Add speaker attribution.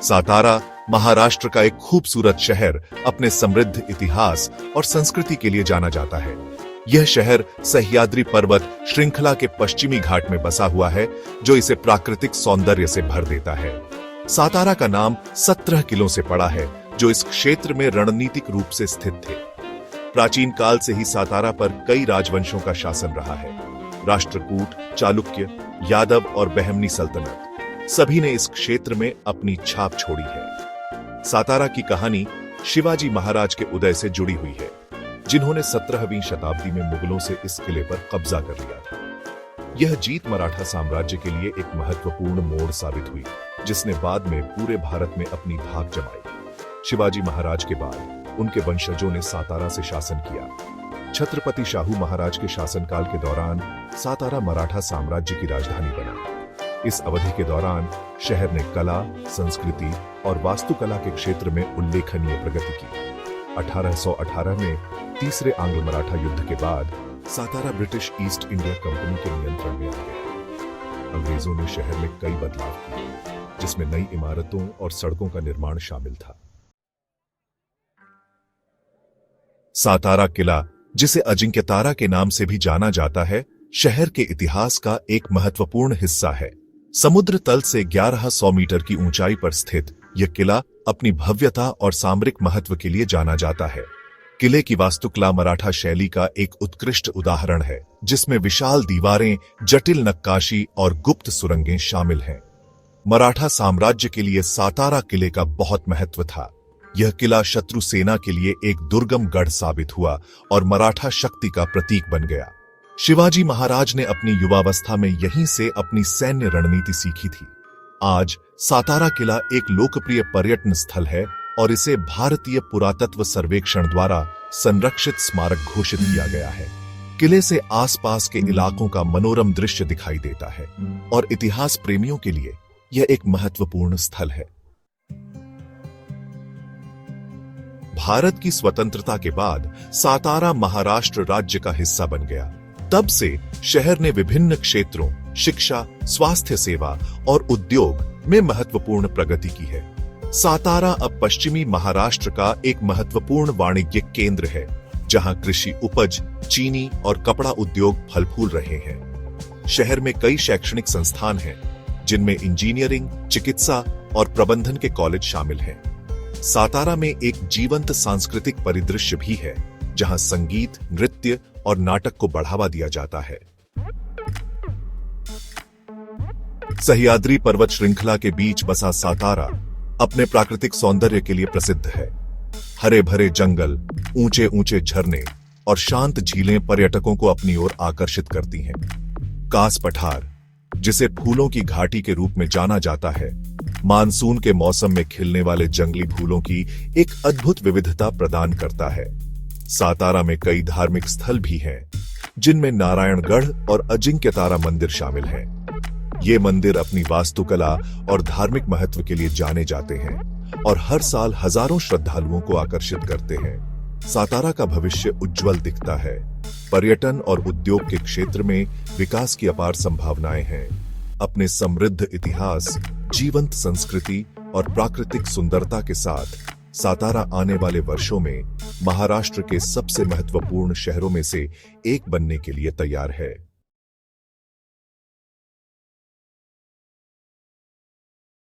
Speaker 1: सातारा महाराष्ट्र का एक खूबसूरत शहर अपने समृद्ध इतिहास और संस्कृति के लिए जाना जाता है। यह शहर सह्याद्री पर्वत श्रृंखला के पश्चिमी घाट में बसा हुआ है, जो इसे प्राकृतिक सौंदर्य से भर देता है। सातारा का नाम 17 किलों से पड़ा है, जो इस क्षेत्र में रणनीतिक रूप से स्थित थे। प्राचीन काल से ही सातारा पर कई राजवंशों का शासन रहा है। राष्ट्रकूट, चालुक्य, यादव और बहमनी सल्तनत सभी ने इस क्षेत्र में अपनी छाप छोड़ी है। सातारा की कहानी शिवाजी महाराज के उदय से जुड़ी हुई है, जिन्होंने 17वीं शताब्दी में मुगलों से इस किले पर कब्जा कर लिया था। यह जीत मराठा साम्राज्य के लिए एक महत्वपूर्ण मोड़ साबित हुई, जिसने बाद में पूरे भारत में अपनी धाक जमाई। शिवाजी महाराज के बाद उनके वंशजों ने सातारा से शासन किया। छत्रपति शाहू महाराज के शासनकाल के दौरान सातारा मराठा साम्राज्य की राजधानी बना। इस अवधि के दौरान शहर ने कला, संस्कृति और वास्तुकला के क्षेत्र में उल्लेखनीय प्रगति की। 1818 में तीसरे आंग्ल मराठा युद्ध के बाद Satara British east India company के नियंत्रण में आ गया। अंग्रेजों ने शहर में कई बदलाव किए, जिसमें नई इमारतों और सड़कों का निर्माण शामिल था। सातारा किला, जिसे अजिंक्यतारा के नाम से भी जाना जाता है, शहर के इतिहास का एक महत्वपूर्ण हिस्सा है। समुद्र तल से 1100 मीटर की ऊंचाई पर स्थित यह किला अपनी भव्यता और सामरिक महत्व के लिए जाना जाता है। किले की वास्तुकला मराठा शैली का एक उत्कृष्ट उदाहरण है, जिसमें विशाल दीवारें, जटिल नक्काशी और गुप्त सुरंगें शामिल हैं। मराठा साम्राज्य के लिए सातारा किले का बहुत महत्व था। यह किला शत्रु सेना के लिए एक दुर्गम गढ़ साबित हुआ और मराठा शक्ति का प्रतीक बन गया। शिवाजी महाराज ने अपनी युवावस्था में यहीं से अपनी सैन्य रणनीति सीखी थी। आज सातारा किला एक लोकप्रिय पर्यटन स्थल है और इसे भारतीय पुरातत्व सर्वेक्षण द्वारा संरक्षित स्मारक घोषित किया गया है। किले से आसपास के इलाकों का मनोरम दृश्य दिखाई देता है और इतिहास प्रेमियों के लिए यह एक महत्वपूर्ण स्थल है। भारत की स्वतंत्रता के बाद सातारा महाराष्ट्र राज्य का हिस्सा बन गया। तब से शहर ने विभिन्न क्षेत्रों, शिक्षा, स्वास्थ्य सेवा और उद्योग में महत्वपूर्ण प्रगति की है। सातारा अब पश्चिमी महाराष्ट्र का एक महत्वपूर्ण वाणिज्यिक केंद्र है, जहां कृषि उपज, चीनी और कपड़ा उद्योग फल फूल रहे हैं। शहर में कई शैक्षणिक संस्थान हैं, जिनमें इंजीनियरिंग, चिकित्सा और प्रबंधन के कॉलेज शामिल हैं। सातारा में एक जीवंत सांस्कृतिक परिदृश्य भी है, जहां संगीत, नृत्य और नाटक को बढ़ावा दिया जाता है। सह्याद्री पर्वत श्रृंखला के बीच बसा सातारा अपने प्राकृतिक सौंदर्य के लिए प्रसिद्ध है। हरे भरे जंगल, ऊंचे ऊंचे झरने और शांत झीलें पर्यटकों को अपनी ओर आकर्षित करती हैं। कास पठार, जिसे फूलों की घाटी के रूप में जाना जाता है, मानसून के मौसम में खिलने वाले जंगली फूलों की एक अद्भुत विविधता प्रदान करता है। सातारा में कई धार्मिक स्थल भी हैं, जिनमें नारायणगढ़ और अजिंक्यतारा मंदिर शामिल हैं। ये मंदिर अपनी वास्तुकला और धार्मिक महत्व के लिए जाने जाते हैं और हर साल हजारों श्रद्धालुओं को आकर्षित करते हैं। सातारा का भविष्य उज्जवल दिखता है। पर्यटन और उद्योग के क्षेत्र में विकास की अपार संभावनाएं हैं। अपने समृद्ध इतिहास, जीवंत संस्कृति और प्राकृतिक सुंदरता के साथ सातारा आने वाले वर्षों में महाराष्ट्र के सबसे महत्वपूर्ण शहरों में से एक बनने के लिए तैयार है।